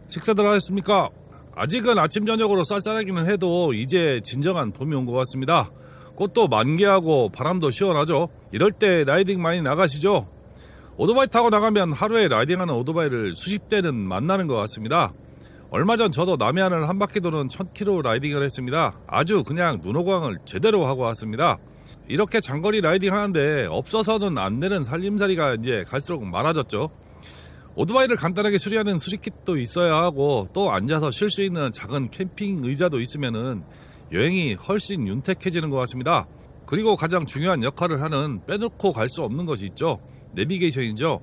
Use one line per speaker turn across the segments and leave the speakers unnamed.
식사들 하셨습니까? 아직은 아침 저녁으로 쌀쌀하기는 해도 이제 진정한 봄이 온 것 같습니다. 꽃도 만개하고 바람도 시원하죠. 이럴 때 라이딩 많이 나가시죠? 오토바이 타고 나가면 하루에 라이딩하는 오토바이를 수십 대는 만나는 것 같습니다. 얼마 전 저도 남해안을 한 바퀴 도는 1000km 라이딩을 했습니다. 아주 그냥 눈호강을 제대로 하고 왔습니다. 이렇게 장거리 라이딩 하는데 없어서는 안 되는 살림살이가 이제 갈수록 많아졌죠. 오토바이를 간단하게 수리하는 수리킷도 있어야 하고, 또 앉아서 쉴 수 있는 작은 캠핑 의자도 있으면은 여행이 훨씬 윤택해지는 것 같습니다. 그리고 가장 중요한 역할을 하는 빼놓고 갈 수 없는 것이 있죠. 내비게이션이죠.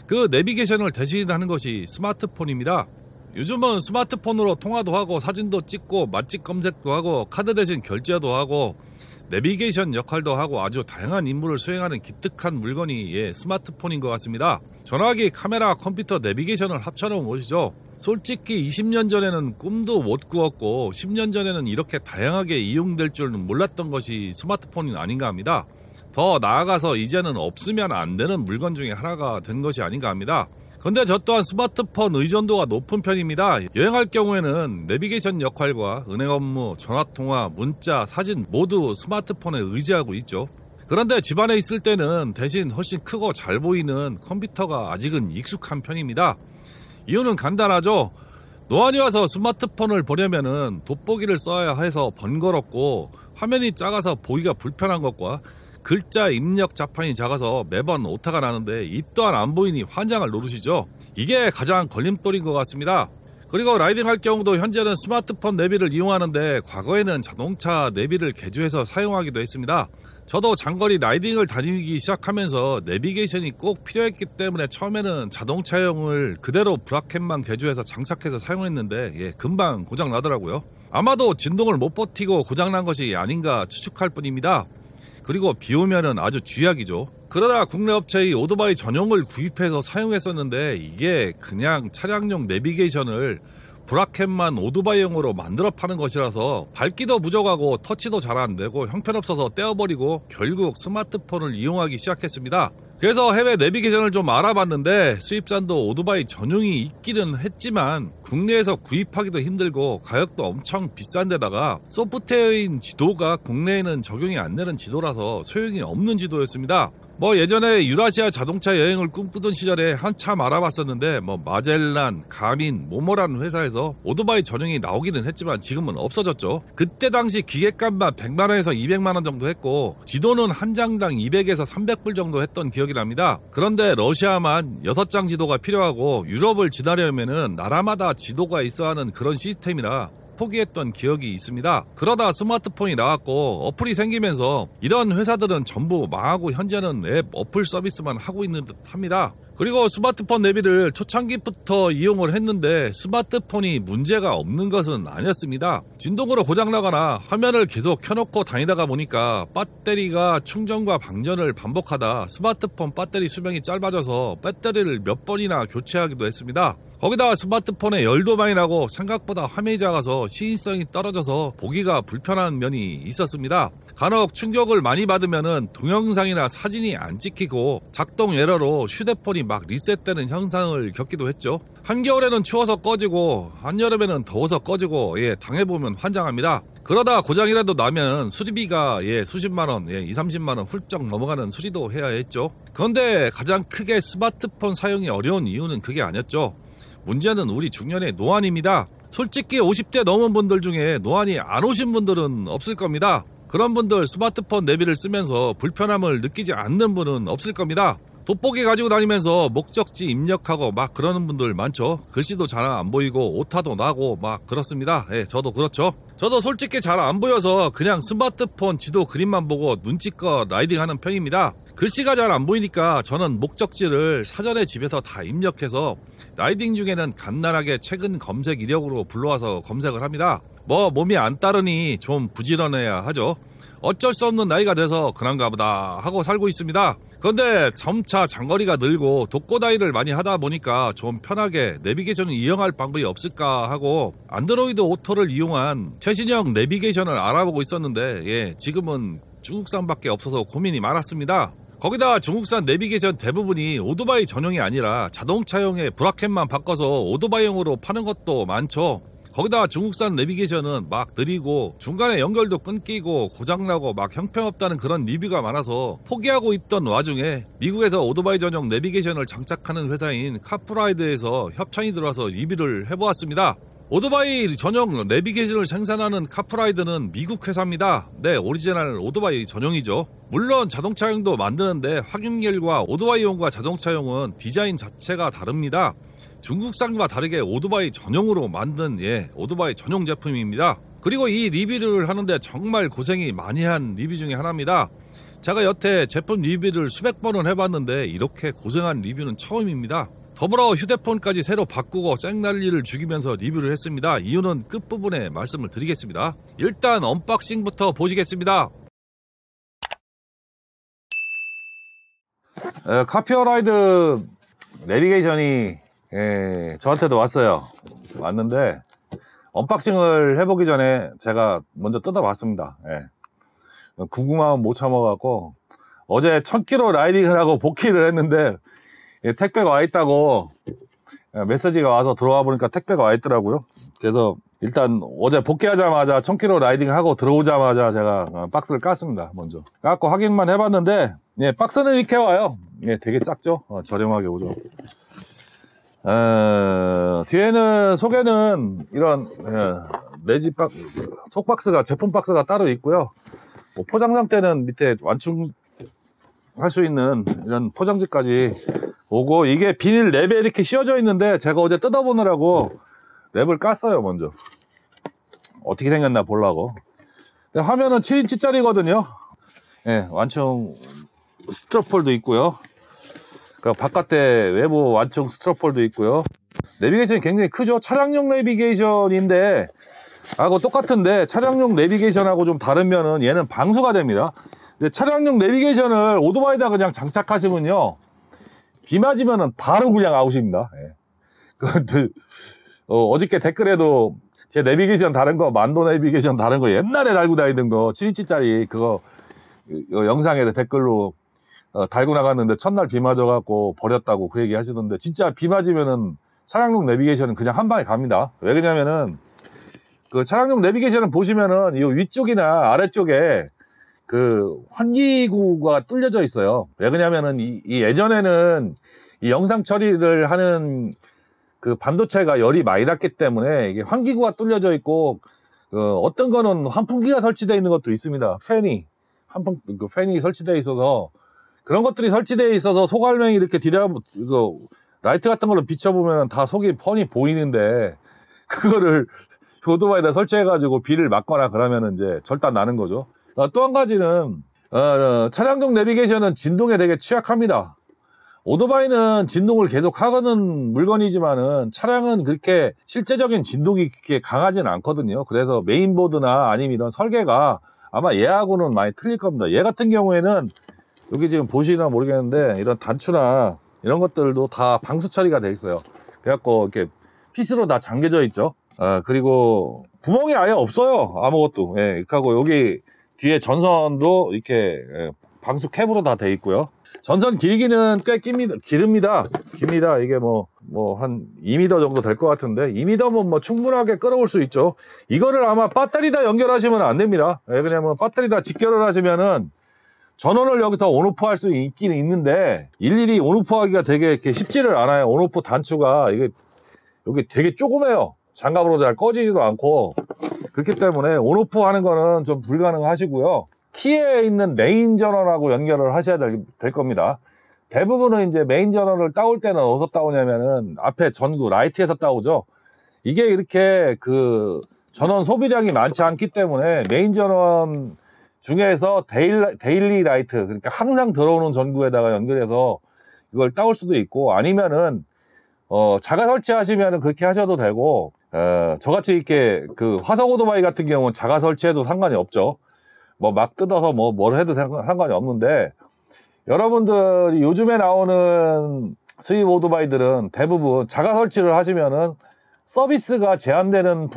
그 내비게이션을 대신하는 것이 스마트폰입니다. 요즘은 스마트폰으로 통화도 하고 사진도 찍고 맛집 검색도 하고 카드 대신 결제도 하고 내비게이션 역할도 하고 아주 다양한 임무를 수행하는 기특한 물건이 스마트폰인 것 같습니다. 전화기, 카메라, 컴퓨터, 내비게이션을 합쳐놓은 것이죠. 솔직히 20년 전에는 꿈도 못 꾸었고 10년 전에는 이렇게 다양하게 이용될 줄은 몰랐던 것이 스마트폰이 아닌가 합니다. 더 나아가서 이제는 없으면 안 되는 물건 중에 하나가 된 것이 아닌가 합니다. 근데 저 또한 스마트폰 의존도가 높은 편입니다. 여행할 경우에는 내비게이션 역할과 은행 업무, 전화통화, 문자, 사진 모두 스마트폰에 의지하고 있죠. 그런데 집안에 있을 때는 대신 훨씬 크고 잘 보이는 컴퓨터가 아직은 익숙한 편입니다. 이유는 간단하죠. 노안이 와서 스마트폰을 보려면은 돋보기를 써야 해서 번거롭고 화면이 작아서 보기가 불편한 것과 글자 입력 자판이 작아서 매번 오타가 나는데 이 또한 안 보이니 환장을 노르시죠. 이게 가장 걸림돌인 것 같습니다. 그리고 라이딩 할 경우도 현재는 스마트폰 내비를 이용하는데 과거에는 자동차 내비를 개조해서 사용하기도 했습니다. 저도 장거리 라이딩을 다니기 시작하면서 내비게이션이 꼭 필요했기 때문에 처음에는 자동차용을 그대로 브라켓만 개조해서 장착해서 사용했는데 금방 고장 나더라고요. 아마도 진동을 못 버티고 고장난 것이 아닌가 추측할 뿐입니다. 그리고 비 오면은 아주 쥐약이죠. 그러다 국내 업체의 오토바이 전용을 구입해서 사용했었는데 이게 그냥 차량용 내비게이션을 브라켓만 오토바이용으로 만들어 파는 것이라서 밝기도 부족하고 터치도 잘 안되고 형편없어서 떼어버리고 결국 스마트폰을 이용하기 시작했습니다. 그래서 해외 내비게이션을 좀 알아봤는데 수입산도 오토바이 전용이 있기는 했지만 국내에서 구입하기도 힘들고 가격도 엄청 비싼데다가 소프트웨어인 지도가 국내에는 적용이 안 되는 지도라서 소용이 없는 지도였습니다. 예전에 유라시아 자동차 여행을 꿈꾸던 시절에 한참 알아봤었는데 마젤란, 가민, 모모라는 회사에서 오토바이 전용이 나오기는 했지만 지금은 없어졌죠. 그때 당시 기계값만 100만원에서 200만원 정도 했고 지도는 한 장당 200에서 300불 정도 했던 기억이 납니다. 그런데 러시아만 6장 지도가 필요하고 유럽을 지나려면은 나라마다 지도가 있어야 하는 그런 시스템이라 포기했던 기억이 있습니다. 그러다 스마트폰이 나왔고 어플이 생기면서 이런 회사들은 전부 망하고 현재는 앱 어플 서비스만 하고 있는 듯 합니다. 그리고 스마트폰 내비를 초창기부터 이용을 했는데 스마트폰이 문제가 없는 것은 아니었습니다. 진동으로 고장나거나 화면을 계속 켜놓고 다니다가 보니까 배터리가 충전과 방전을 반복하다 스마트폰 배터리 수명이 짧아져서 배터리를 몇 번이나 교체하기도 했습니다. 거기다 스마트폰에 열도 많이 나고 생각보다 화면이 작아서 시인성이 떨어져서 보기가 불편한 면이 있었습니다. 간혹 충격을 많이 받으면 동영상이나 사진이 안 찍히고 작동 에러로 휴대폰이 막 리셋되는 현상을 겪기도 했죠. 한겨울에는 추워서 꺼지고 한여름에는 더워서 꺼지고 당해보면 환장합니다. 그러다 고장이라도 나면 수리비가 수십만원, 20-30만원 훌쩍 넘어가는 수리도 해야 했죠. 그런데 가장 크게 스마트폰 사용이 어려운 이유는 그게 아니었죠. 문제는 우리 중년의 노안입니다. 솔직히 50대 넘은 분들 중에 노안이 안 오신 분들은 없을 겁니다. 그런 분들 스마트폰 내비를 쓰면서 불편함을 느끼지 않는 분은 없을 겁니다. 돋보기 가지고 다니면서 목적지 입력하고 막 그러는 분들 많죠. 글씨도 잘 안 보이고 오타도 나고 막 그렇습니다. 저도 그렇죠. 저도 솔직히 잘 안 보여서 그냥 스마트폰 지도 그림만 보고 눈치껏 라이딩하는 편입니다. 글씨가 잘 안 보이니까 저는 목적지를 사전에 집에서 다 입력해서 라이딩 중에는 간단하게 최근 검색 이력으로 불러와서 검색을 합니다. 몸이 안 따르니 좀 부지런해야 하죠. 어쩔 수 없는 나이가 돼서 그런가 보다 하고 살고 있습니다. 그런데 점차 장거리가 늘고 독고다이를 많이 하다 보니까 좀 편하게 내비게이션을 이용할 방법이 없을까 하고 안드로이드 오토를 이용한 최신형 내비게이션을 알아보고 있었는데 지금은 중국산밖에 없어서 고민이 많았습니다. 거기다 중국산 내비게이션 대부분이 오토바이 전용이 아니라 자동차용의 브라켓만 바꿔서 오토바이용으로 파는 것도 많죠. 거기다 중국산 내비게이션은 막 느리고 중간에 연결도 끊기고 고장나고 막 형편없다는 그런 리뷰가 많아서 포기하고 있던 와중에 미국에서 오토바이 전용 내비게이션을 장착하는 회사인 카프라이드에서 협찬이 들어와서 리뷰를 해보았습니다. 오토바이 전용 내비게이션을 생산하는 카프라이드는 미국 회사입니다. 네, 오리지널 오토바이 전용이죠. 물론 자동차용도 만드는데 확인결과 오토바이용과 자동차용은 디자인 자체가 다릅니다. 중국산과 다르게 오토바이 전용으로 만든 오토바이 전용 제품입니다. 그리고 이 리뷰를 하는데 정말 고생이 많이 한 리뷰 중에 하나입니다. 제가 여태 제품 리뷰를 수백 번은 해봤는데 이렇게 고생한 리뷰는 처음입니다. 더불어 휴대폰까지 새로 바꾸고 쌩난리를 죽이면서 리뷰를 했습니다. 이유는 끝부분에 말씀을 드리겠습니다. 일단 언박싱부터 보시겠습니다. 카피어라이드 내비게이션이 저한테도 왔는데 언박싱을 해보기 전에 제가 먼저 뜯어봤습니다. 궁금하면 못 참아갖고 어제 1000km 라이딩을 하고 복귀를 했는데 택배가 와 있다고 메시지가 와서 들어와 보니까 택배가 와 있더라고요. 그래서 일단 어제 복귀하자마자 1000km 라이딩 하고 들어오자마자 제가 박스를 깠습니다. 먼저 깠고 확인만 해봤는데 박스는 이렇게 와요. 되게 작죠. 저렴하게 오죠. 뒤에는 속에는 이런 속박스가 제품 박스가 따로 있고요. 포장 상태는 밑에 완충할 수 있는 이런 포장지까지 오고, 이게 비닐 랩에 이렇게 씌워져 있는데 제가 어제 뜯어보느라고 랩을 깠어요. 먼저 어떻게 생겼나 보려고. 화면은 7인치짜리거든요. 완충 스트로폴도 있고요. 바깥에 외부 완충 스트로폴도 있고요. 내비게이션이 굉장히 크죠. 차량용 내비게이션인데 하고 똑같은데 차량용 내비게이션하고 좀 다르면은 얘는 방수가 됩니다. 근데 차량용 내비게이션을 오토바이에다 그냥 장착하시면요, 비 맞으면은 바로 그냥 아웃입니다. 어저께 댓글에도 제 내비게이션 다른 거, 만도 내비게이션 다른 거 옛날에 달고 다니던 거 7인치짜리 그거 영상에 댓글로 달고 나갔는데 첫날 비 맞아갖고 버렸다고 그 얘기 하시던데, 진짜 비 맞으면은 차량용 내비게이션은 그냥 한 방에 갑니다. 왜 그러냐면은 그 차량용 내비게이션을 보시면은 이 위쪽이나 아래쪽에 그 환기구가 뚫려져 있어요. 왜 그러냐면은 이 예전에는 이 영상 처리를 하는 그 반도체가 열이 많이 났기 때문에 이게 환기구가 뚫려져 있고, 어떤 거는 환풍기가 설치되어 있는 것도 있습니다. 팬이 설치되어 있어서, 그런 것들이 설치되어 있어서 속알맹이 이렇게 라이트 같은 걸로 비춰보면 다 속이 뻔히 보이는데, 그거를 오토바이에다 설치해가지고 비를 맞거나 그러면은 이제 절단 나는 거죠. 또 한 가지는 차량용 내비게이션은 진동에 되게 취약합니다. 오토바이는 진동을 계속 하는 물건이지만은 차량은 그렇게 실제적인 진동이 그렇게 강하지는 않거든요. 그래서 메인보드나 아니면 이런 설계가 아마 얘하고는 많이 틀릴 겁니다. 얘 같은 경우에는 여기 지금 보시나 모르겠는데 이런 단추나 이런 것들도 다 방수 처리가 돼 있어요. 그래갖고 이렇게 핏으로 다 잠겨져 있죠. 그리고 구멍이 아예 없어요. 아무것도. 하고 여기 뒤에 전선도 이렇게 방수 캡으로 다 돼 있고요. 전선 길기는 꽤 기릅니다. 이게 한 2m 정도 될 것 같은데, 2m면 뭐 충분하게 끌어올 수 있죠. 이거를 아마 배터리다 연결하시면 안 됩니다. 왜냐면 배터리다 직결을 하시면은 전원을 여기서 온오프 할 수 있기는 있는데, 일일이 온오프 하기가 되게 이렇게 쉽지를 않아요. 온오프 단추가 여기 되게 조그매요. 장갑으로 잘 꺼지지도 않고, 그렇기 때문에 온오프 하는 거는 좀 불가능하시고요. 키에 있는 메인 전원하고 연결을 하셔야 될 겁니다. 대부분은 이제 메인 전원을 따올 때는 어디서 따오냐면은 앞에 전구 라이트에서 따오죠. 이게 이렇게 그 전원 소비량이 많지 않기 때문에 메인 전원 중에서 데일리 라이트, 그러니까 항상 들어오는 전구에다가 연결해서 이걸 따올 수도 있고, 아니면은 자가 설치하시면은 그렇게 하셔도 되고, 저같이 이렇게 그 화석 오토바이 같은 경우는 자가 설치해도 상관이 없죠. 막 뜯어서 뭘 해도 상관이 없는데, 여러분들이 요즘에 나오는 수입 오토바이들은 대부분 자가 설치를 하시면은 서비스가 제한되는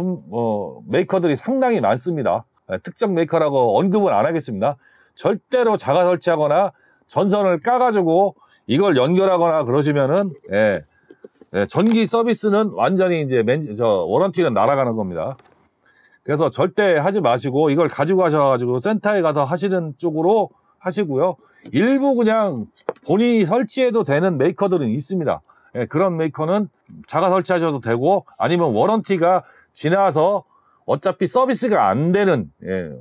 메이커들이 상당히 많습니다. 특정 메이커라고 언급은 안 하겠습니다. 절대로 자가 설치하거나 전선을 까가지고 이걸 연결하거나 그러시면은 전기 서비스는 완전히 이제 워런티는 날아가는 겁니다. 그래서 절대 하지 마시고 이걸 가지고 가셔가지고 센터에 가서 하시는 쪽으로 하시고요. 일부 그냥 본인이 설치해도 되는 메이커들은 있습니다. 그런 메이커는 자가 설치하셔도 되고, 아니면 워런티가 지나서 어차피 서비스가 안 되는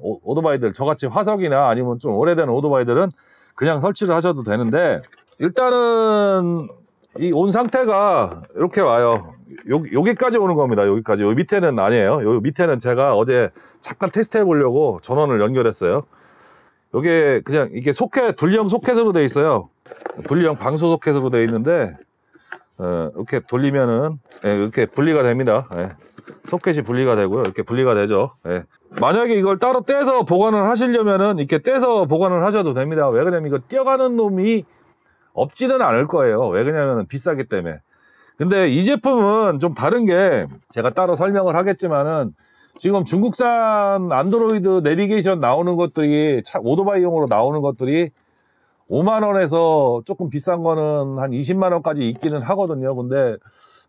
오토바이들, 저같이 화석이나 아니면 좀 오래된 오토바이들은 그냥 설치를 하셔도 되는데, 일단은 이 온 상태가 이렇게 와요. 여기까지 오는 겁니다. 여기까지. 여기 밑에는 아니에요. 여기 밑에는 제가 어제 잠깐 테스트 해보려고 전원을 연결했어요. 요게 그냥 이게 분리형 소켓으로 돼 있어요. 분리형 방수 소켓으로 돼 있는데, 이렇게 돌리면은 이렇게 분리가 됩니다. 소켓이 분리가 되고요. 이렇게 분리가 되죠. 만약에 이걸 따로 떼서 보관을 하시려면은 이렇게 떼서 보관을 하셔도 됩니다. 왜 그러냐면 이거 뛰어가는 놈이 없지는 않을 거예요. 왜 그러냐면 비싸기 때문에. 근데 이 제품은 좀 다른 게, 제가 따로 설명을 하겠지만은, 지금 중국산 안드로이드 내비게이션 나오는 것들이, 오토바이용으로 나오는 것들이 5만원에서 조금 비싼 거는 한 20만원까지 있기는 하거든요. 근데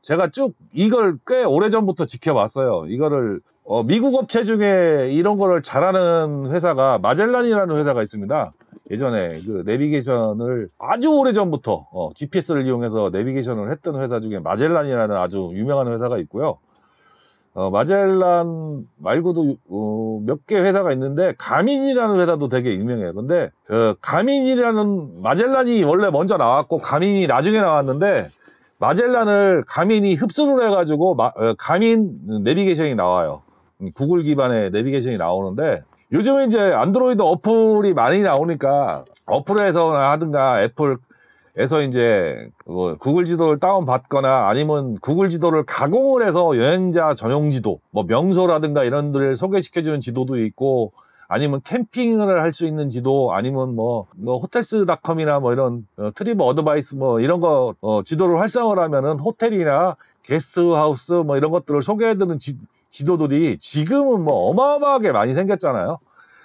제가 쭉 이걸 꽤 오래전부터 지켜봤어요. 이거를 미국 업체 중에 이런 거를 잘하는 회사가 마젤란이라는 회사가 있습니다. 예전에 그 내비게이션을 아주 오래전부터 GPS를 이용해서 내비게이션을 했던 회사 중에 마젤란이라는 아주 유명한 회사가 있고요. 마젤란 말고도 몇 개 회사가 있는데, 가민이라는 회사도 되게 유명해요. 근데 가민이라는, 마젤란이 원래 먼저 나왔고 가민이 나중에 나왔는데, 마젤란을 가민이 흡수를 해가지고 가민 내비게이션이 나와요. 구글 기반의 내비게이션이 나오는데, 요즘은 이제 안드로이드 어플이 많이 나오니까 어플에서나 하든가 애플에서 이제 구글 지도를 다운받거나 아니면 구글 지도를 가공을 해서 여행자 전용 지도, 명소라든가 이런 데를 소개시켜주는 지도도 있고, 아니면 캠핑을 할 수 있는 지도, 아니면 호텔스닷컴이나 이런 트립 어드바이스 이런 거 지도를 활성화를 하면은 호텔이나 게스트하우스 이런 것들을 소개해드리는 지도들이 지금은 어마어마하게 많이 생겼잖아요.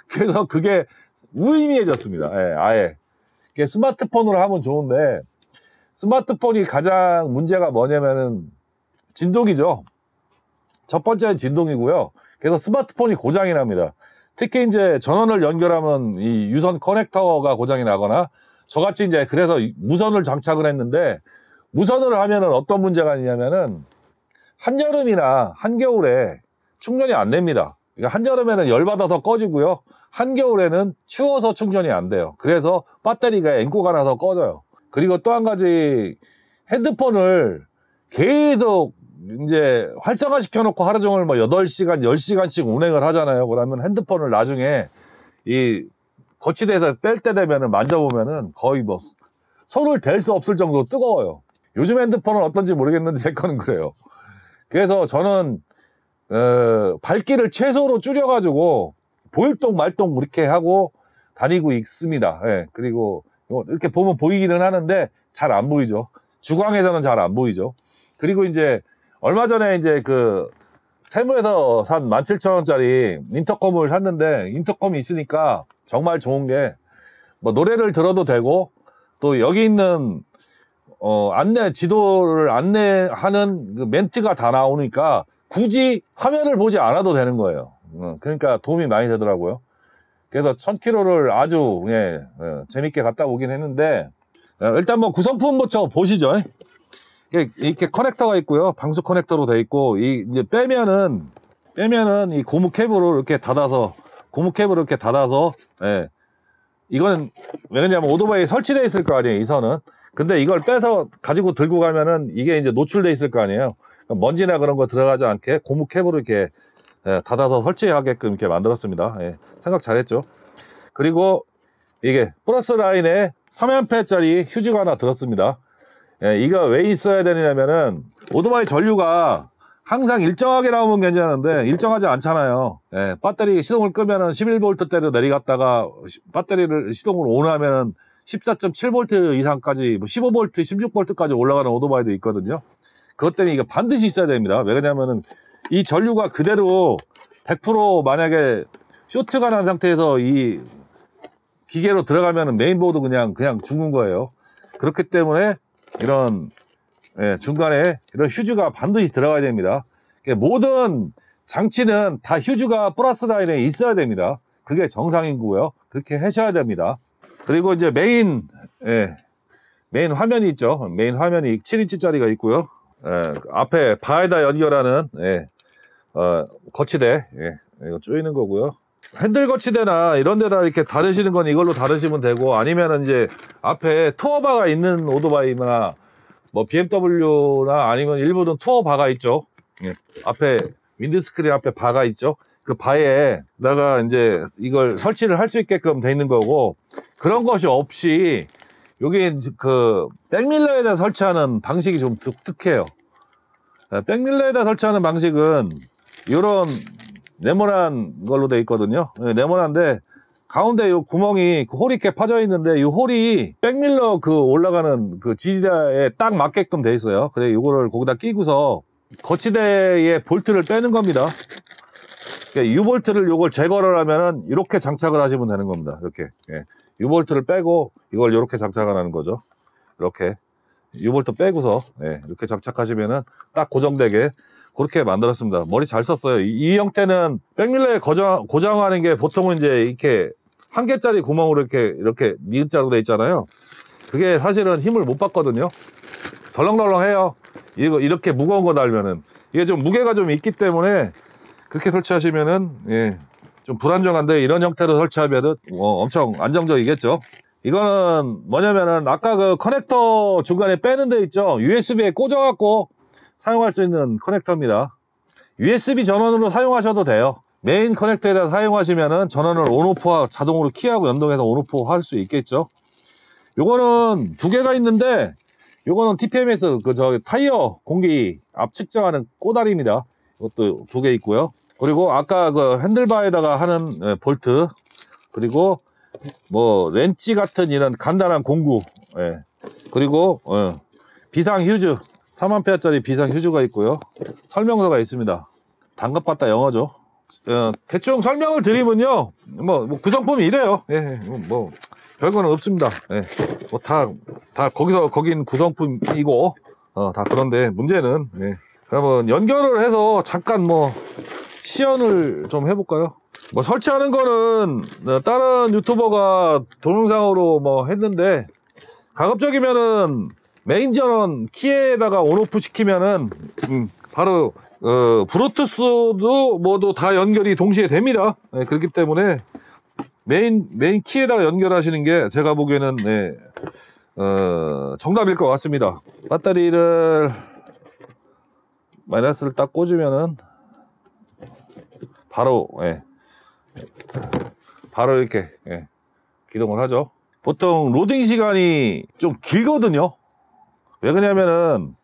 그래서 그게 무의미해졌습니다. 아예. 스마트폰으로 하면 좋은데, 스마트폰이 가장 문제가 뭐냐면은 진동이죠. 첫 번째는 진동이고요. 그래서 스마트폰이 고장이 납니다. 특히 이제 전원을 연결하면 이 유선 커넥터가 고장이 나거나, 저같이 이제 그래서 무선을 장착을 했는데, 무선을 하면은 어떤 문제가 있냐면은 한여름이나 한겨울에 충전이 안 됩니다. 그러니까 한여름에는 열받아서 꺼지고요. 한겨울에는 추워서 충전이 안 돼요. 그래서 배터리가 앵꼬가 나서 꺼져요. 그리고 또 한 가지, 핸드폰을 계속 이제 활성화 시켜놓고 하루 종일 8시간, 10시간씩 운행을 하잖아요. 그러면 핸드폰을 나중에 이 거치대에서 뺄 때 되면은 만져보면은 거의 손을 댈 수 없을 정도로 뜨거워요. 요즘 핸드폰은 어떤지 모르겠는데 제 거는 그래요. 그래서 저는 밝기를 최소로 줄여가지고 보일동 말동 이렇게 하고 다니고 있습니다. 그리고 이렇게 보면 보이기는 하는데 잘 안 보이죠. 주광에서는 잘 안 보이죠. 그리고 이제 얼마 전에 이제 테무에서 산 17,000원짜리 인터컴을 샀는데, 인터컴이 있으니까 정말 좋은 게, 노래를 들어도 되고, 또 여기 있는 지도를 안내하는 그 멘트가 다 나오니까 굳이 화면을 보지 않아도 되는 거예요. 그러니까 도움이 많이 되더라고요. 그래서 1000km를 아주 재밌게 갔다 오긴 했는데, 일단 구성품부터 보시죠. 이렇게 커넥터가 있고요. 방수 커넥터로 돼 있고, 이제 빼면은 이 고무 케이블을 이렇게 닫아서, 이거는 왜 그러냐면 오토바이에 설치되어 있을 거 아니에요, 이 선은. 근데 이걸 빼서 가지고 들고 가면은 이게 이제 노출돼 있을 거 아니에요. 먼지나 그런 거 들어가지 않게 고무 캡으로 이렇게 닫아서 설치하게끔 이렇게 만들었습니다. 생각 잘했죠. 그리고 이게 플러스 라인에 3A짜리 휴지가 하나 들었습니다. 이거 왜 있어야 되냐면은 오토바이 전류가 항상 일정하게 나오면 괜찮은데 일정하지 않잖아요. 배터리 시동을 끄면은 11V대로 내려갔다가 배터리를 시동을 온하면은 14.7V 이상까지 15V, 16V까지 올라가는 오토바이도 있거든요. 그것 때문에 이거 반드시 있어야 됩니다. 왜 그러냐면은 이 전류가 그대로 100% 만약에 쇼트가 난 상태에서 이 기계로 들어가면 메인보드 그냥 죽는 거예요. 그렇기 때문에 이런 중간에 이런 휴즈가 반드시 들어가야 됩니다. 모든 장치는 다 휴즈가 플러스 라인에 있어야 됩니다. 그게 정상이고요. 그렇게 하셔야 됩니다. 그리고 이제 메인 화면이 있죠. 메인 화면이 7인치짜리가 있고요. 앞에 바에다 연결하는 거치대 이거 조이는 거고요. 핸들 거치대나 이런 데다 이렇게 다루시는 건 이걸로 다루시면 되고, 아니면 이제 앞에 투어바가 있는 오토바이나 뭐 BMW나 아니면 일본은 투어바가 있죠. 앞에 윈드스크린 앞에 바가 있죠. 그 바에다가 이제 이걸 설치를 할 수 있게끔 돼 있는 거고, 그런 것이 없이 여기 그 백밀러에다 설치하는 방식이 좀 독특해요. 백밀러에다 설치하는 방식은 이런 네모난 걸로 돼 있거든요. 네모난데 가운데 요 구멍이 홀이 이렇게 파져 있는데, 이 홀이 백밀러 그 올라가는 그 지지대에 딱 맞게끔 돼 있어요. 그래 요거를 거기다 끼고서 거치대에 볼트를 빼는 겁니다. U볼트를 요걸 제거를 하면은 이렇게 장착을 하시면 되는 겁니다. 이렇게 U볼트를 빼고 이걸 이렇게 장착을 하는 거죠. 이렇게 U볼트 빼고서 이렇게 장착하시면은 딱 고정되게 그렇게 만들었습니다. 머리 잘 썼어요. 이 형태는 백밀러에 고정하는 게 보통은 이제 이렇게 한 개짜리 구멍으로 이렇게 니은자로 돼 있잖아요. 그게 사실은 힘을 못 받거든요. 덜렁덜렁해요. 이거 이렇게 무거운 거 달면은 이게 좀 무게가 좀 있기 때문에 그렇게 설치하시면은 좀 불안정한데, 이런 형태로 설치하면은 엄청 안정적이겠죠. 이거는 뭐냐면은 아까 그 커넥터 중간에 빼는 데 있죠. USB에 꽂아갖고 사용할 수 있는 커넥터입니다. USB 전원으로 사용하셔도 돼요. 메인 커넥터에다 사용하시면은 전원을 온오프와 자동으로 키하고 연동해서 온오프 할 수 있겠죠. 요거는 두 개가 있는데, 요거는 TPMS 타이어 공기 압 측정하는 꼬다리입니다. 이것도 두 개 있고요. 그리고 아까 그 핸들바에다가 하는 볼트, 그리고 뭐 렌치 같은 이런 간단한 공구, 그리고 비상 휴즈 3A짜리 비상 휴즈가 있고요. 설명서가 있습니다. 단갑받다 영어죠. 대충 설명을 드리면요, 뭐 구성품이 이래요. 뭐 별거는 없습니다. 뭐 다 거긴 구성품이고 다. 그런데 문제는 그러면 연결을 해서 잠깐 뭐 시연을 좀 해볼까요? 뭐 설치하는 거는 다른 유튜버가 동영상으로 뭐 했는데, 가급적이면은 메인 전원 키에다가 온오프 시키면은 바로 브루투스도 뭐도 다 연결이 동시에 됩니다. 그렇기 때문에 메인 키에다가 연결하시는 게 제가 보기에는 정답일 것 같습니다. 배터리를 마이너스를 딱 꽂으면은 바로 이렇게 기동을 하죠. 보통 로딩 시간이 좀 길거든요. 왜 그러냐면은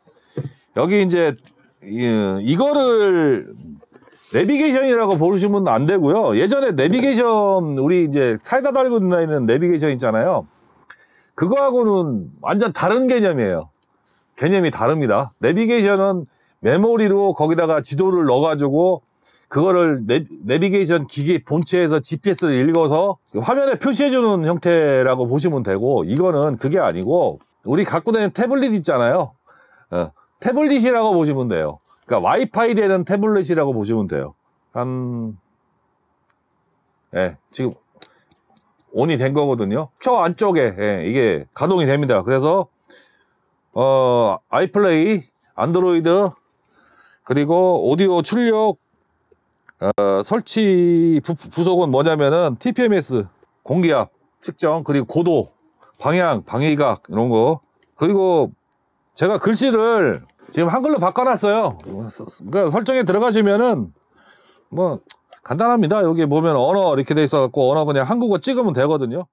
여기 이제 이거를 내비게이션이라고 보시면 안 되고요. 예전에 내비게이션, 우리 이제 차에다 달고 있는 내비게이션 있잖아요. 그거하고는 완전 다른 개념이에요. 개념이 다릅니다. 내비게이션은 메모리로 거기다가 지도를 넣어가지고 그거를 내비게이션 기기 본체에서 GPS를 읽어서 화면에 표시해주는 형태라고 보시면 되고, 이거는 그게 아니고 우리 갖고 다니는 태블릿 있잖아요. 태블릿이라고 보시면 돼요. 그러니까 와이파이 되는 태블릿이라고 보시면 돼요. 지금 온이 된 거거든요. 저 안쪽에 이게 가동이 됩니다. 그래서 아이플레이, 안드로이드, 그리고 오디오 출력, 설치 부속은 뭐냐면은 TPMS 공기압 측정, 그리고 고도, 방향, 방위각 이런 거. 그리고 제가 글씨를 지금 한글로 바꿔놨어요. 그러니까 설정에 들어가시면은 뭐 간단합니다. 여기 보면 언어 이렇게 돼 있어갖고 언어 그냥 한국어 찍으면 되거든요.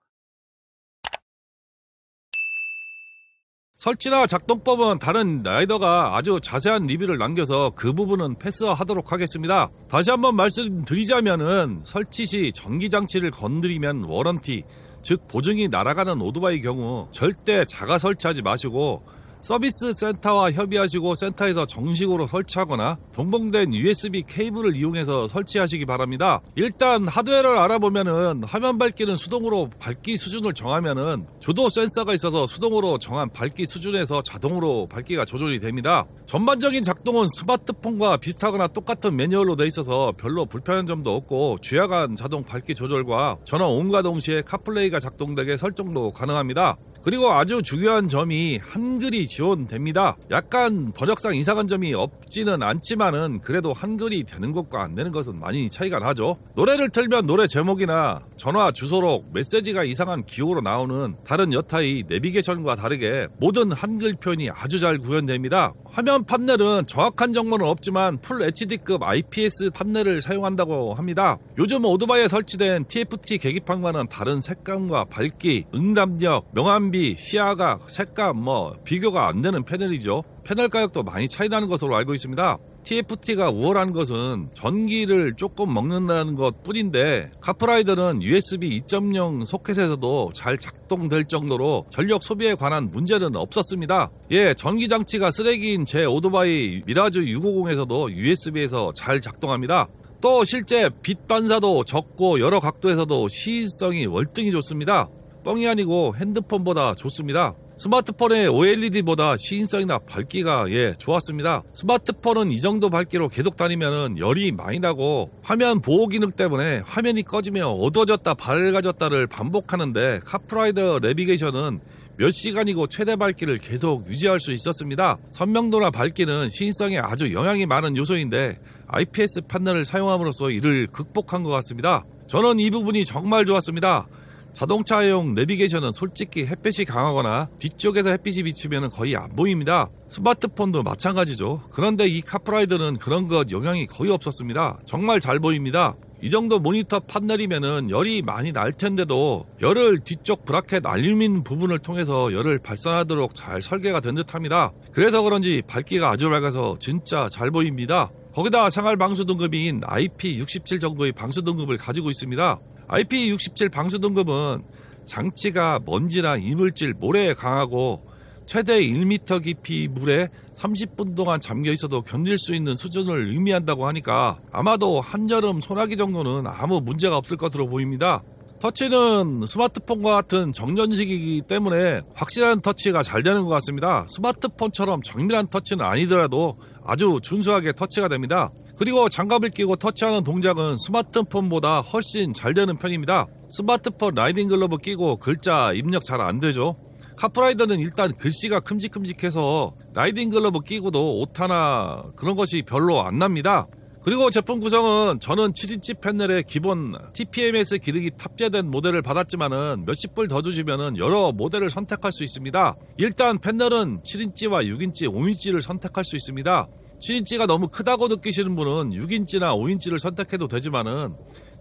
설치나 작동법은 다른 라이더가 아주 자세한 리뷰를 남겨서 그 부분은 패스하도록 하겠습니다. 다시 한번 말씀드리자면은 설치 시 전기장치를 건드리면 워런티, 즉 보증이 날아가는 오토바이 경우 절대 자가 설치하지 마시고 서비스 센터와 협의하시고 센터에서 정식으로 설치하거나 동봉된 USB 케이블을 이용해서 설치하시기 바랍니다. 일단 하드웨어를 알아보면은 화면 밝기는 수동으로 밝기 수준을 정하면은 조도 센서가 있어서 수동으로 정한 밝기 수준에서 자동으로 밝기가 조절이 됩니다. 전반적인 작동은 스마트폰과 비슷하거나 똑같은 매뉴얼로 되어 있어서 별로 불편한 점도 없고 주야간 자동 밝기 조절과 전원 온과 동시에 카플레이가 작동되게 설정도 가능합니다. 그리고 아주 중요한 점이 한글이 지원됩니다. 약간 번역상 이상한 점이 없지는 않지만은 그래도 한글이 되는 것과 안 되는 것은 많이 차이가 나죠. 노래를 틀면 노래 제목이나 전화 주소록 메시지가 이상한 기호로 나오는 다른 여타의 내비게이션과 다르게 모든 한글 표현이 아주 잘 구현됩니다. 화면 판넬은 정확한 정보는 없지만 풀 HD급 IPS 판넬을 사용한다고 합니다. 요즘 오토바이에 설치된 TFT 계기판과는 다른 색감과 밝기, 응답력, 명암비, 시야각, 색감 비교가 안 되는 패널이죠. 패널 가격도 많이 차이 나는 것으로 알고 있습니다. TFT가 우월한 것은 전기를 조금 먹는다는 것 뿐인데 카프라이더는 USB 2.0 소켓에서도 잘 작동될 정도로 전력 소비에 관한 문제는 없었습니다. 전기장치가 쓰레기인 제 오토바이 미라주 650에서도 USB에서 잘 작동합니다. 또 실제 빛 반사도 적고 여러 각도에서도 시인성이 월등히 좋습니다. 뻥이 아니고 핸드폰보다 좋습니다. 스마트폰의 OLED보다 시인성이나 밝기가 좋았습니다. 스마트폰은 이 정도 밝기로 계속 다니면 열이 많이 나고 화면 보호 기능 때문에 화면이 꺼지며 어두워졌다 밝아졌다를 반복하는데 카프라이더 내비게이션은 몇 시간이고 최대 밝기를 계속 유지할 수 있었습니다. 선명도나 밝기는 시인성에 아주 영향이 많은 요소인데 IPS 판넬을 사용함으로써 이를 극복한 것 같습니다. 저는 이 부분이 정말 좋았습니다. 자동차용 내비게이션은 솔직히 햇빛이 강하거나 뒤쪽에서 햇빛이 비치면 거의 안 보입니다. 스마트폰도 마찬가지죠. 그런데 이 카프라이더는 그런 것 영향이 거의 없었습니다. 정말 잘 보입니다. 이 정도 모니터 판넬이면은 열이 많이 날 텐데도 열을 뒤쪽 브라켓 알루미늄 부분을 통해서 열을 발산하도록 잘 설계가 된 듯합니다. 그래서 그런지 밝기가 아주 밝아서 진짜 잘 보입니다. 거기다 생활 방수 등급인 IP67 정도의 방수 등급을 가지고 있습니다. IP67 방수 등급은 장치가 먼지나 이물질, 모래에 강하고 최대 1m 깊이 물에 30분 동안 잠겨 있어도 견딜 수 있는 수준을 의미한다고 하니까 아마도 한여름 소나기 정도는 아무 문제가 없을 것으로 보입니다. 터치는 스마트폰과 같은 정전식이기 때문에 확실한 터치가 잘 되는 것 같습니다. 스마트폰처럼 정밀한 터치는 아니더라도 아주 준수하게 터치가 됩니다. 그리고 장갑을 끼고 터치하는 동작은 스마트폰보다 훨씬 잘 되는 편입니다. 스마트폰 라이딩 글러브 끼고 글자 입력 잘 안 되죠. 카프라이더는 일단 글씨가 큼직큼직해서 라이딩 글러브 끼고도 오타나 그런 것이 별로 안 납니다. 그리고 제품 구성은 저는 7인치 패널에 기본 TPMS 기능이 탑재된 모델을 받았지만은 몇십 불 더 주시면은 여러 모델을 선택할 수 있습니다. 일단 패널은 7인치와 6인치, 5인치를 선택할 수 있습니다. 7인치가 너무 크다고 느끼시는 분은 6인치나 5인치를 선택해도 되지만은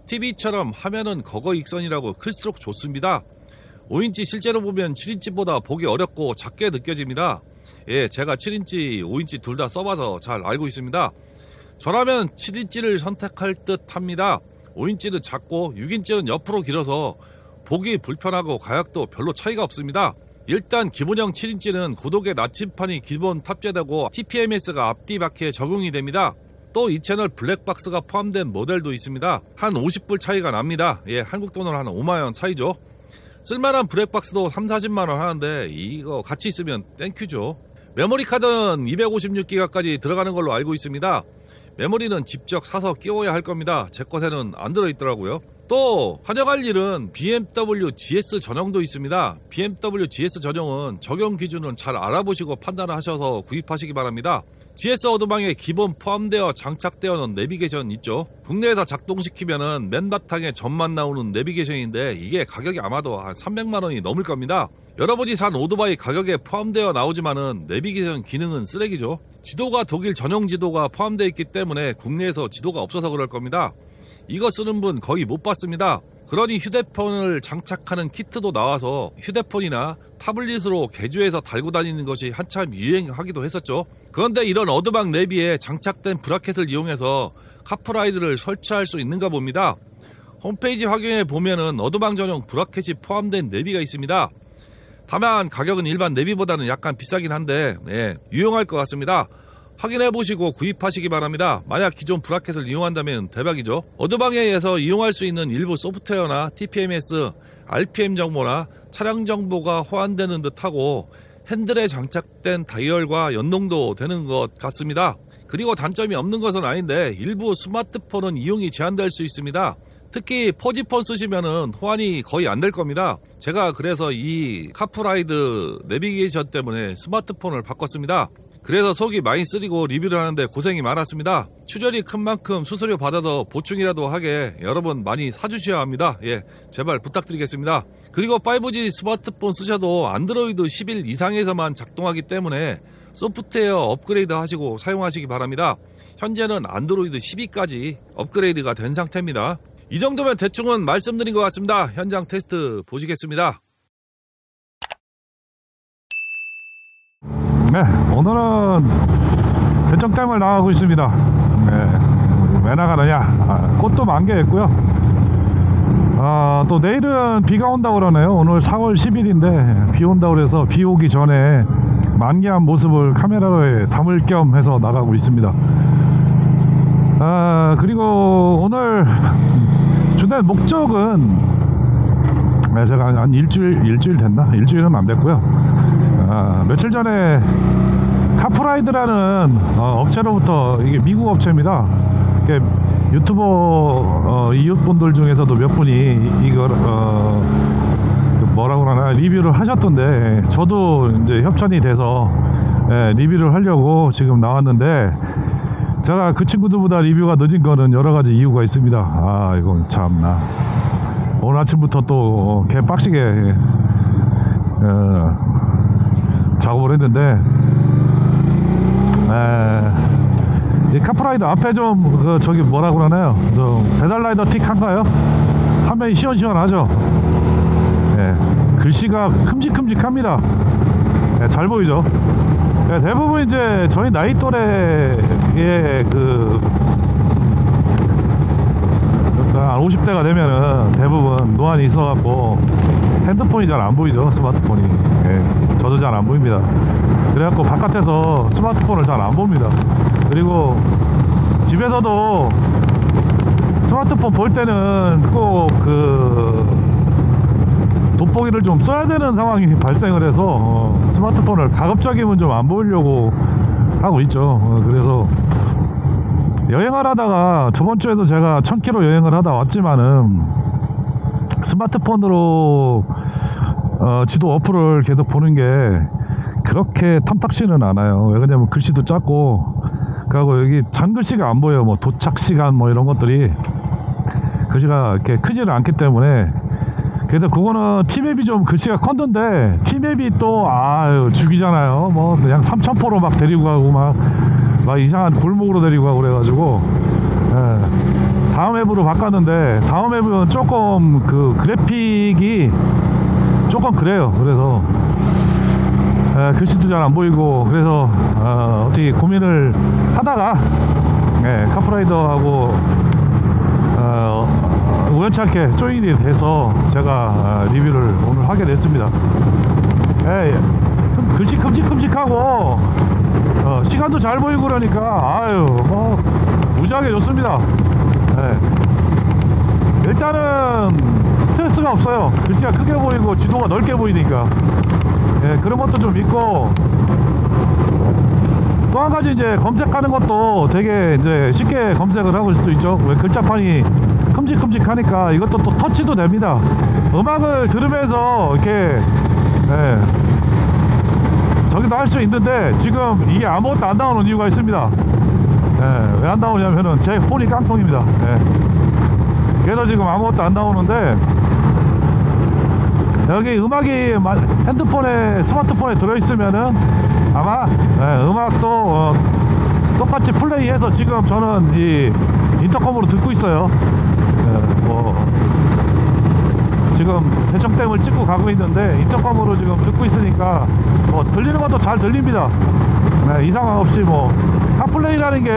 TV처럼 화면은 거거익선이라고 클수록 좋습니다. 5인치 실제로 보면 7인치보다 보기 어렵고 작게 느껴집니다. 제가 7인치, 5인치 둘 다 써봐서 잘 알고 있습니다. 저라면 7인치를 선택할 듯 합니다. 5인치는 작고 6인치는 옆으로 길어서 보기 불편하고 가격도 별로 차이가 없습니다. 일단 기본형 7인치는 고독의 나침판이 기본 탑재되고 TPMS가 앞뒤 바퀴에 적용이 됩니다. 또 이 채널 블랙박스가 포함된 모델도 있습니다. 한 50불 차이가 납니다. 한국 돈으로 한 5만원 차이죠. 쓸만한 블랙박스도 3-40만원 하는데 이거 같이 있으면 땡큐죠. 메모리 카드는 256기가까지 들어가는 걸로 알고 있습니다. 메모리는 직접 사서 끼워야 할 겁니다. 제 것에는 안 들어있더라고요. 또 환영할 일은 BMW GS 전용도 있습니다. BMW GS 전용은 적용 기준은 잘 알아보시고 판단하셔서 구입하시기 바랍니다. GS 어드방에 기본 포함되어 장착되어있는 내비게이션 있죠. 국내에서 작동시키면은 맨 바탕에 점만 나오는 내비게이션인데 이게 가격이 아마도 한 300만원이 넘을 겁니다. 여러분이 산 오토바이 가격에 포함되어 나오지만은 내비게이션 기능은 쓰레기죠. 지도가 독일 전용 지도가 포함되어 있기 때문에 국내에서 지도가 없어서 그럴 겁니다. 이거 쓰는 분 거의 못 봤습니다. 그러니 휴대폰을 장착하는 키트도 나와서 휴대폰이나 타블릿으로 개조해서 달고 다니는 것이 한참 유행하기도 했었죠. 그런데 이런 어드방 내비에 장착된 브라켓을 이용해서 카프라이더를 설치할 수 있는가 봅니다. 홈페이지 확인해 보면은 어드방 전용 브라켓이 포함된 내비가 있습니다. 다만 가격은 일반 내비보다는 약간 비싸긴 한데 유용할 것 같습니다. 확인해보시고 구입하시기 바랍니다. 만약 기존 브라켓을 이용한다면 대박이죠. 어드방에서 이용할 수 있는 일부 소프트웨어나 TPMS, RPM 정보나 차량 정보가 호환되는 듯하고 핸들에 장착된 다이얼과 연동도 되는 것 같습니다. 그리고 단점이 없는 것은 아닌데 일부 스마트폰은 이용이 제한될 수 있습니다. 특히 4G폰 쓰시면은 호환이 거의 안 될 겁니다. 제가 그래서 이 카프라이드 내비게이션 때문에 스마트폰을 바꿨습니다. 그래서 속이 많이 쓰리고 리뷰를 하는데 고생이 많았습니다. 출혈이 큰 만큼 수수료 받아서 보충이라도 하게 여러분 많이 사주셔야 합니다. 제발 부탁드리겠습니다. 그리고 5G 스마트폰 쓰셔도 안드로이드 11 이상에서만 작동하기 때문에 소프트웨어 업그레이드 하시고 사용하시기 바랍니다. 현재는 안드로이드 12까지 업그레이드가 된 상태입니다. 이 정도면 대충은 말씀드린 것 같습니다. 현장 테스트 보시겠습니다.
네, 오늘은 대청댐을 나가고 있습니다. 왜 나가느냐, 꽃도 만개했고요. 또 내일은 비가 온다고 그러네요. 오늘 4월 10일인데 비 온다고 그래서 비 오기 전에 만개한 모습을 카메라에 담을 겸 해서 나가고 있습니다. 그리고 오늘 주된 목적은 제가 한 일주일 됐나? 일주일은 안 됐고요. 며칠 전에 카프라이드라는 업체로부터, 이게 미국 업체입니다. 이게 유튜버 이웃분들 중에서도 몇 분이 이걸 뭐라고 하나 리뷰를 하셨던데, 저도 이제 협찬이 돼서 리뷰를 하려고 지금 나왔는데, 제가 그 친구들보다 리뷰가 늦은 거는 여러 가지 이유가 있습니다. 이건 참나. 오늘 아침부터 또 개빡시게 작업을 했는데, 이 카프라이더 앞에 좀 저기 뭐라고 그러나요? 배달라이더 틱 한가요? 화면이 시원시원하죠? 글씨가 큼직큼직합니다. 잘 보이죠? 대부분 이제 저희 나이 또래의 한 50대가 되면은 대부분 노안이 있어갖고 핸드폰이 잘 안 보이죠. 스마트폰이. 저도 잘 안 보입니다. 그래갖고 바깥에서 스마트폰을 잘 안 봅니다. 그리고 집에서도 스마트폰 볼 때는 꼭 돋보기를 좀 써야 되는 상황이 발생을 해서 스마트폰을 가급적이면 좀 안 보이려고 하고 있죠. 그래서 여행을 하다가 저번 주에도 제가 1000km 여행을 하다 왔지만은 스마트폰으로 지도 어플을 계속 보는 게 그렇게 탐탁지는 않아요. 왜냐면 글씨도 작고, 그리고 여기 잔글씨가 안 보여요. 뭐 도착 시간 뭐 이런 것들이 글씨가 이렇게 크지는 않기 때문에. 그래서 그거는 티맵이 좀 글씨가 컸는데, 티맵이 또 죽이잖아요. 뭐 그냥 3000포로 막 데리고 가고 막 이상한 골목으로 데리고 가고 그래가지고 다음 앱으로 바꿨는데, 다음 앱은 조금 그래픽이 조금 그래요. 그래서 글씨도 잘 안 보이고, 그래서 어떻게 고민을 하다가 카프라이더하고 우연찮게 조인이 돼서 제가 리뷰를 오늘 하게 됐습니다. 글씨 큼직큼직하고 시간도 잘 보이고 그러니까 뭐 무지하게 좋습니다. 일단은 스트레스가 없어요. 글씨가 크게 보이고 지도가 넓게 보이니까. 그런 것도 좀 있고, 또 한 가지 이제 검색하는 것도 되게 이제 쉽게 검색을 하고 있을 수 있죠. 왜 글자판이 큼직큼직하니까 이것도 또 터치도 됩니다. 음악을 들으면서 이렇게 저기도 할 수 있는데, 지금 이게 아무것도 안 나오는 이유가 있습니다. 왜 안 나오냐면은 제 폰이 깡통입니다. 그래서 지금 아무것도 안 나오는데, 여기 음악이 핸드폰에, 스마트폰에 들어있으면은 아마 음악도 똑같이 플레이해서, 지금 저는 이 인터컴으로 듣고 있어요. 지금 대청댐을 찍고 가고 있는데 인터컴으로 지금 듣고 있으니까 뭐 들리는 것도 잘 들립니다. 이상 없이 뭐 카플레이라는 게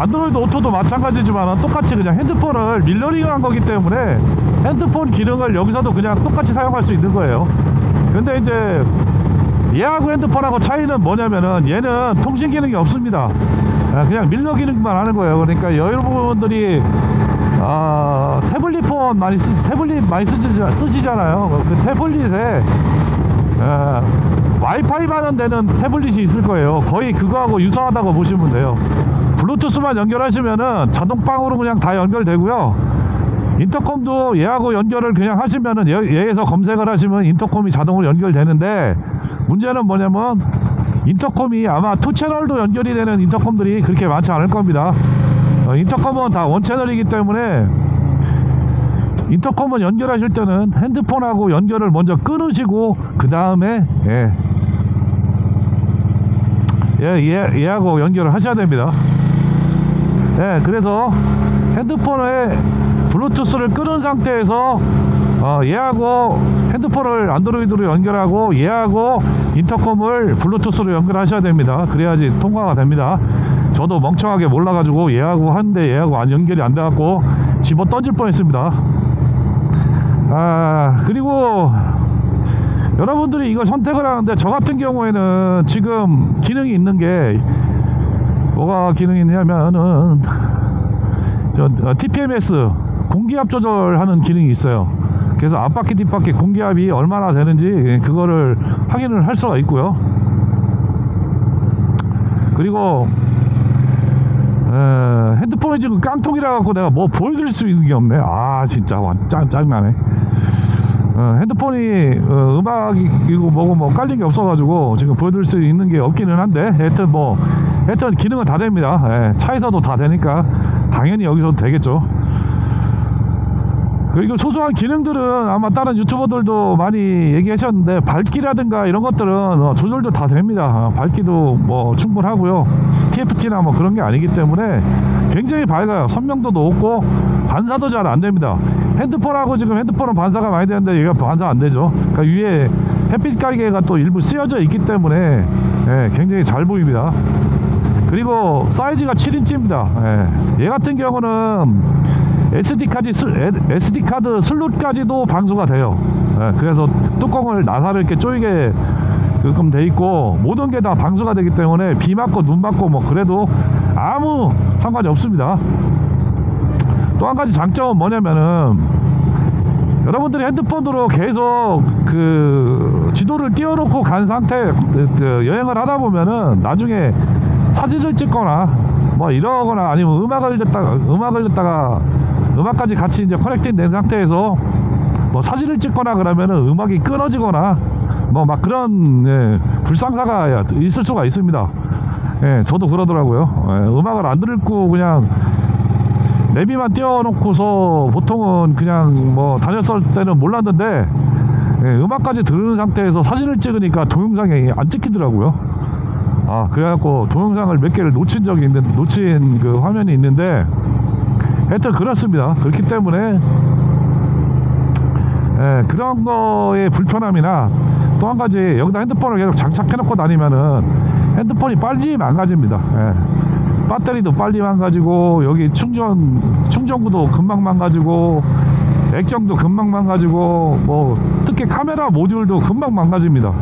안드로이드 오토도 이것도 마찬가지지만 똑같이 그냥 핸드폰을 밀러링한 거기 때문에 핸드폰 기능을 여기서도 그냥 똑같이 사용할 수 있는 거예요. 근데 이제 얘하고 핸드폰하고 차이는 뭐냐면은 얘는 통신 기능이 없습니다. 그냥 밀러 기능만 하는 거예요. 그러니까 여러분들이 태블릿 많이 쓰시잖아요. 그 태블릿에 와이파이 받는 태블릿이 있을 거예요. 거의 그거하고 유사하다고 보시면 돼요. 블루투스만 연결하시면은 자동방으로 그냥 다 연결되고요. 인터컴도 얘하고 연결을 그냥 하시면은 얘에서 검색을 하시면 인터컴이 자동으로 연결되는데, 문제는 뭐냐면 인터컴이 아마 2채널도 연결이 되는 인터컴들이 그렇게 많지 않을 겁니다. 인터컴은 다 1채널이기 때문에 인터컴은 연결하실 때는 핸드폰하고 연결을 먼저 끊으시고 그 다음에 얘하고 연결을 하셔야 됩니다. 그래서 핸드폰에 블루투스를 끊은 상태에서 얘하고 핸드폰을 안드로이드로 연결하고 얘하고 인터컴을 블루투스로 연결하셔야 됩니다. 그래야지 통과가 됩니다. 저도 멍청하게 몰라가지고 얘하고 하는데 얘하고 연결이 안 돼갖고 집어 던질 뻔했습니다. 그리고 여러분들이 이걸 선택을 하는데, 저 같은 경우에는 지금 기능이 있는 게 뭐가 기능이 있냐면은 TPMS 공기압 조절하는 기능이 있어요. 그래서 앞바퀴 뒷바퀴 공기압이 얼마나 되는지 그거를 확인을 할 수가 있고요. 그리고 핸드폰이 지금 깡통이라 갖고 내가 뭐 보여드릴 수 있는 게 없네. 진짜 짜증나네. 핸드폰이 음악이고 뭐고 뭐 깔린 게 없어가지고 지금 보여드릴 수 있는 게 없기는 한데, 하여튼 기능은 다 됩니다. 차에서도 다 되니까 당연히 여기서도 되겠죠. 그리고 소소한 기능들은 아마 다른 유튜버들도 많이 얘기하셨는데, 밝기라든가 이런 것들은 조절도 다 됩니다. 밝기도 뭐 충분하고요. TFT나 뭐 그런 게 아니기 때문에 굉장히 밝아요. 선명도도 높고 반사도 잘 안 됩니다. 핸드폰하고 지금 핸드폰은 반사가 많이 되는데 얘가 반사 안 되죠. 그러니까 위에 햇빛 가리개가 또 일부 쓰여져 있기 때문에 굉장히 잘 보입니다. 그리고 사이즈가 7인치입니다. 얘 같은 경우는 SD카드 슬롯까지도 방수가 돼요. 그래서 뚜껑을 나사를 이렇게 쪼이게 그끔 돼 있고 모든 게 다 방수가 되기 때문에 비 맞고 눈 맞고 뭐 그래도 아무 상관이 없습니다. 또 한 가지 장점은 뭐냐면은, 여러분들이 핸드폰으로 계속 그 지도를 띄워놓고 간 상태 여행을 하다 보면은 나중에 사진을 찍거나 뭐 이러거나 아니면 음악을 듣다가 음악까지 같이 이제 커넥팅 된 상태에서 뭐 사진을 찍거나 그러면은 음악이 끊어지거나 뭐 막 그런 불상사가 있을 수가 있습니다. 저도 그러더라고요. 음악을 안 듣고 그냥 내비만 띄워놓고서 보통은 그냥 뭐 다녔을 때는 몰랐는데 음악까지 들은 상태에서 사진을 찍으니까 동영상이 안 찍히더라고요. 그래갖고 동영상을 몇 개를 놓친 그 화면이 있는데, 하여튼 그렇습니다. 그렇기 때문에 그런 거의 불편함이나, 또 한 가지 여기다 핸드폰을 계속 장착해놓고 다니면은 핸드폰이 빨리 망가집니다. 배터리도 빨리 망가지고, 여기 충전구도 금방 망가지고, 액정도 금방 망가지고, 뭐 특히 카메라 모듈도 금방 망가집니다.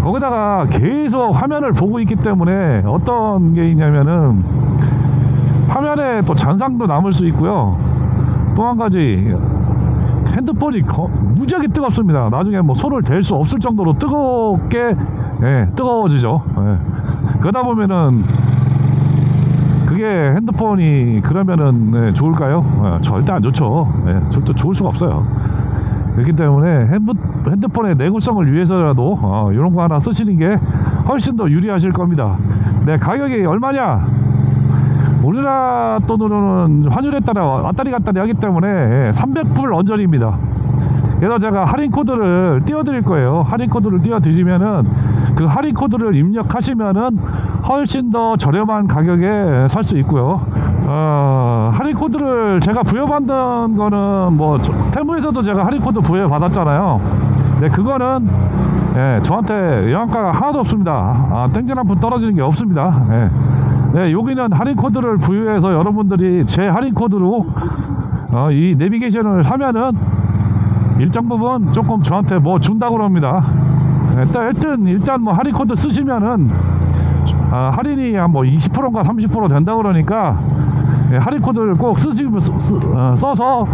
거기다가 계속 화면을 보고 있기 때문에 어떤 게 있냐면은 화면에 또 잔상도 남을 수 있고요. 또 한 가지, 핸드폰이 무지하게 뜨겁습니다. 나중에 뭐 손을 댈 수 없을 정도로 뜨거워지죠. 그러다 보면은 그게 핸드폰이 그러면은 좋을까요? 절대 안 좋죠. 절대 좋을 수가 없어요. 그렇기 때문에 핸드폰의 내구성을 위해서라도 이런 거 하나 쓰시는 게 훨씬 더 유리하실 겁니다. 가격이 얼마냐? 우리나라 돈으로는 환율에 따라 왔다리 갔다리 하기 때문에 300불 언저리입니다. 그래서 제가 할인 코드를 띄워드릴 거예요. 할인 코드를 띄워드리면은 그 할인 코드를 입력하시면은 훨씬 더 저렴한 가격에 살 수 있고요. 할인 코드를 제가 부여받는 거는 뭐 테무에서도 제가 할인 코드 부여받았잖아요. 그거는 저한테 영향가가 하나도 없습니다. 땡전 한 푼 떨어지는 게 없습니다. 네, 여기는 할인 코드를 부여해서 여러분들이 제 할인 코드로 이 내비게이션을 사면은 일정 부분 조금 저한테 뭐 준다고 합니다. 일단 뭐 할인 코드 쓰시면은 할인이 한 뭐 20%인가 30% 된다고 그러니까 할인 코드를 꼭 써서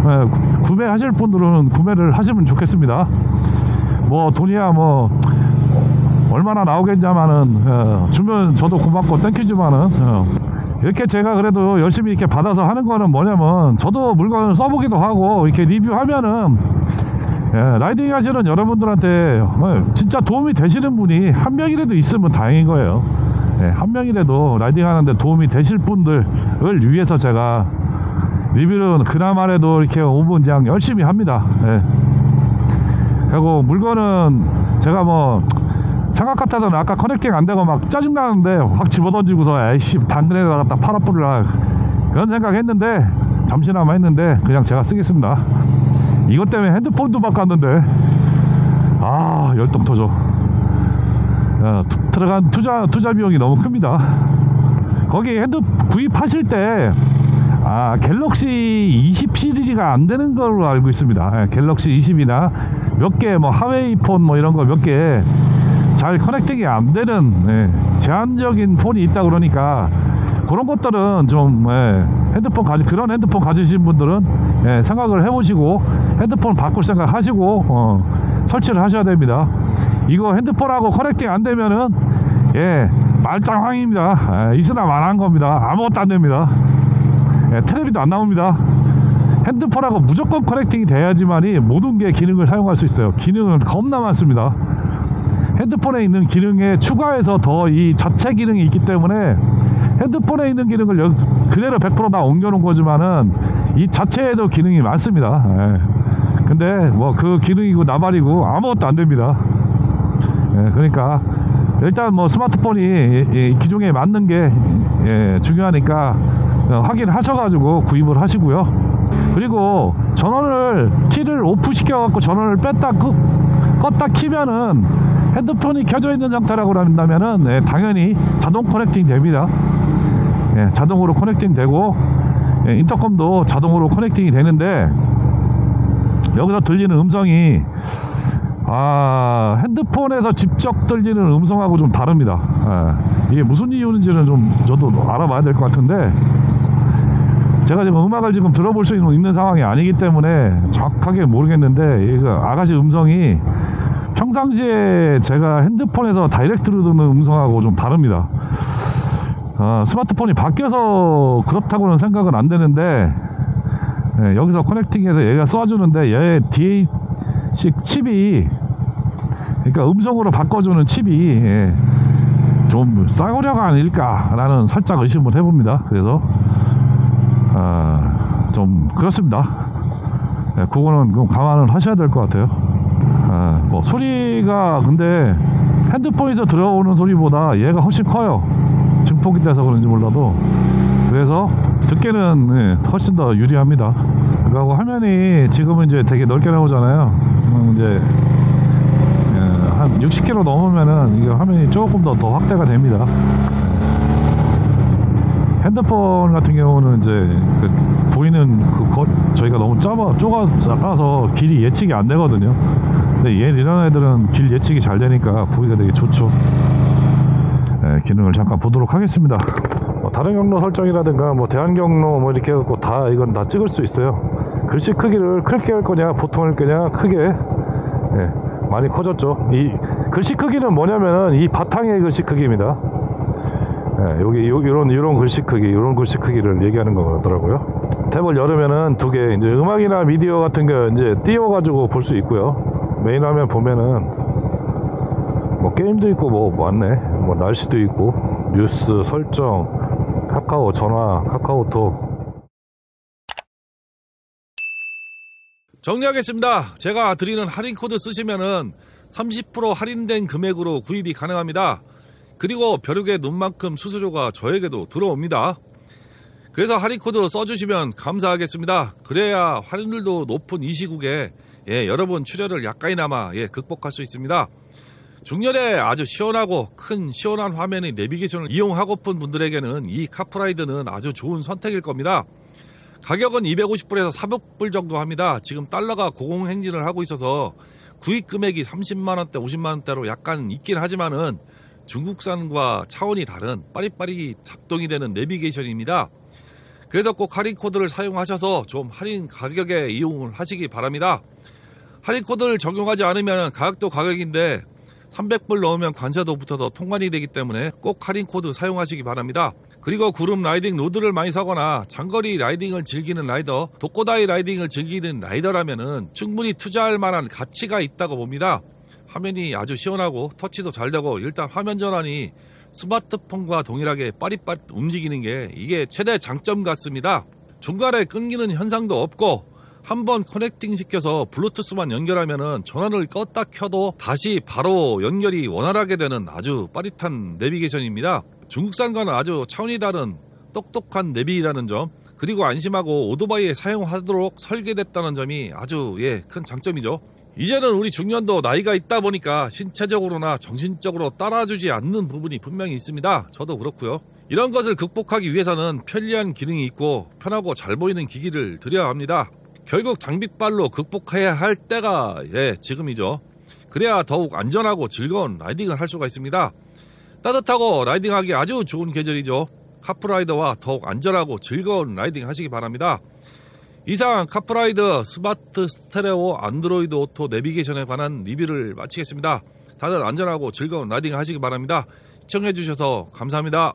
구매하실 분들은 구매를 하시면 좋겠습니다. 뭐 돈이야 뭐 얼마나 나오겠냐마는 주면 저도 고맙고 땡큐지만은 이렇게 제가 그래도 열심히 이렇게 받아서 하는 거는 뭐냐면 저도 물건을 써보기도 하고 이렇게 리뷰하면은 라이딩 하시는 여러분들한테 진짜 도움이 되시는 분이 한 명이라도 있으면 다행인 거예요. 한 명이라도 라이딩 하는데 도움이 되실 분들을 위해서 제가 리뷰는 그나마라도 이렇게 5분장 열심히 합니다. 그리고 물건은 제가 뭐 생각 같아서는 아까 커넥팅 안 되고 막 짜증나는데 확 집어던지고서 에이씨 당근에다 갖다 팔아뿌리라 그런 생각 했는데 잠시나마 했는데 그냥 제가 쓰겠습니다. 이것 때문에 핸드폰도 바꿨는데 열정 터져. 들어간 투자 비용이 너무 큽니다. 거기 구입하실 때 갤럭시 20 시리즈가 안 되는 걸로 알고 있습니다. 갤럭시 20이나 몇 개 뭐 하웨이폰 뭐 이런 거 몇 개 잘 커넥팅이 안 되는 제한적인 폰이 있다 그러니까 그런 것들은 좀 그런 핸드폰 가지신 분들은 생각을 해보시고 핸드폰 바꿀 생각 하시고 설치를 하셔야 됩니다. 이거 핸드폰하고 커넥팅 안 되면은 말짱황입니다. 있으나 말한 겁니다. 아무것도 안 됩니다. 텔레비도 안 나옵니다. 핸드폰하고 무조건 커넥팅이 돼야지만이 모든 게 기능을 사용할 수 있어요. 기능은 겁나 많습니다. 핸드폰에 있는 기능에 추가해서 더 이 자체 기능이 있기 때문에 핸드폰에 있는 기능을 그대로 100% 다 옮겨놓은 거지만은 이 자체에도 기능이 많습니다. 근데 뭐 그 기능이고 나발이고 아무것도 안 됩니다. 그러니까 일단 뭐 스마트폰이 기종에 맞는 게 중요하니까 확인하셔가지고 구입을 하시고요. 그리고 전원을 키를 오프 시켜갖고 전원을 껐다 키면은 핸드폰이 켜져 있는 상태라고 한다면은 당연히 자동 커넥팅 됩니다. 자동으로 커넥팅 되고 인터컴도 자동으로 커넥팅이 되는데 여기서 들리는 음성이 핸드폰에서 직접 들리는 음성하고 좀 다릅니다. 이게 무슨 이유인지는 좀 저도 알아봐야 될 것 같은데 제가 지금 음악을 지금 들어볼 수 있는 상황이 아니기 때문에 정확하게 모르겠는데 이거 아가씨 음성이 평상시에 제가 핸드폰에서 다이렉트로 듣는 음성하고 좀 다릅니다. 스마트폰이 바뀌어서 그렇다고는 생각은 안 되는데 여기서 커넥팅해서 얘가 쏴주는데 얘 DA6 칩이 그러니까 음성으로 바꿔주는 칩이 좀 싸구려가 아닐까라는 살짝 의심을 해봅니다. 그래서 좀 그렇습니다. 그거는 좀 감안을 하셔야 될 것 같아요. 뭐 소리가 근데 핸드폰에서 들어오는 소리보다 얘가 훨씬 커요. 증폭이 돼서 그런지 몰라도. 그래서 듣기는 훨씬 더 유리합니다. 그리고 화면이 지금은 이제 되게 넓게 나오잖아요. 이제 한 60km 넘으면은 이게 화면이 조금 더 확대가 됩니다. 핸드폰 같은 경우는 이제 보이는 저희가 너무 작아서 길이 예측이 안 되거든요. 근데 이런 애들은 길 예측이 잘 되니까 보기가 되게 좋죠. 기능을 잠깐 보도록 하겠습니다. 다른 경로 설정이라든가 뭐 대한 경로 뭐 이렇게 해갖고 이건 다 찍을 수 있어요. 글씨 크기를 크게 할 거냐 보통 할 거냐 크게 많이 커졌죠. 이 글씨 크기는 뭐냐면은 이 바탕의 글씨 크기입니다. 여기 이런 글씨 크기, 이런 글씨 크기를 얘기하는 것 같더라고요. 탭을 열으면은 두 개, 이제 음악이나 미디어 같은 게 이제 띄워가지고 볼 수 있고요. 메인 화면 보면은 뭐 게임도 있고 뭐 많네. 뭐 날씨도 있고 뉴스 설정, 카카오 전화, 카카오톡.
정리하겠습니다. 제가 드리는 할인 코드 쓰시면은 30% 할인된 금액으로 구입이 가능합니다. 그리고 벼룩의 눈만큼 수수료가 저에게도 들어옵니다. 그래서 할인 코드 써주시면 감사하겠습니다. 그래야 할인율도 높은 이 시국에 여러분 출혈을 약간이나마 극복할 수 있습니다. 중년에 아주 시원하고 큰 시원한 화면의 내비게이션을 이용하고픈 분들에게는 이 카프라이드는 아주 좋은 선택일 겁니다. 가격은 250불에서 400불 정도 합니다. 지금 달러가 고공행진을 하고 있어서 구입 금액이 30만원대 50만원대로 약간 있긴 하지만은 중국산과 차원이 다른 빠릿빠릿 작동이 되는 내비게이션입니다. 그래서 꼭 할인 코드를 사용하셔서 좀 할인 가격에 이용을 하시기 바랍니다. 할인 코드를 적용하지 않으면 가격도 가격인데 300불 넣으면 관세도 붙어서 통관이 되기 때문에 꼭 할인 코드 사용하시기 바랍니다. 그리고 그룹 라이딩 로드를 많이 사거나 장거리 라이딩을 즐기는 라이더, 독고다이 라이딩을 즐기는 라이더라면은 충분히 투자할 만한 가치가 있다고 봅니다. 화면이 아주 시원하고 터치도 잘 되고 일단 화면 전환이 스마트폰과 동일하게 빠릿빠릿 움직이는 게 이게 최대 장점 같습니다. 중간에 끊기는 현상도 없고 한번 커넥팅 시켜서 블루투스만 연결하면은 전원을 껐다 켜도 다시 바로 연결이 원활하게 되는 아주 빠릿한 내비게이션입니다. 중국산과는 아주 차원이 다른 똑똑한 내비라는 점, 그리고 안심하고 오토바이에 사용하도록 설계됐다는 점이 아주 큰 장점이죠. 이제는 우리 중년도 나이가 있다 보니까 신체적으로나 정신적으로 따라주지 않는 부분이 분명히 있습니다. 저도 그렇고요. 이런 것을 극복하기 위해서는 편리한 기능이 있고 편하고 잘 보이는 기기를 들여야 합니다. 결국 장비빨로 극복해야 할 때가 지금이죠. 그래야 더욱 안전하고 즐거운 라이딩을 할 수가 있습니다. 따뜻하고 라이딩하기 아주 좋은 계절이죠. 카프라이더와 더욱 안전하고 즐거운 라이딩 하시기 바랍니다. 이상 카프라이더 스마트 스테레오 안드로이드 오토 내비게이션에 관한 리뷰를 마치겠습니다. 다들 안전하고 즐거운 라이딩 하시기 바랍니다. 시청해 주셔서 감사합니다.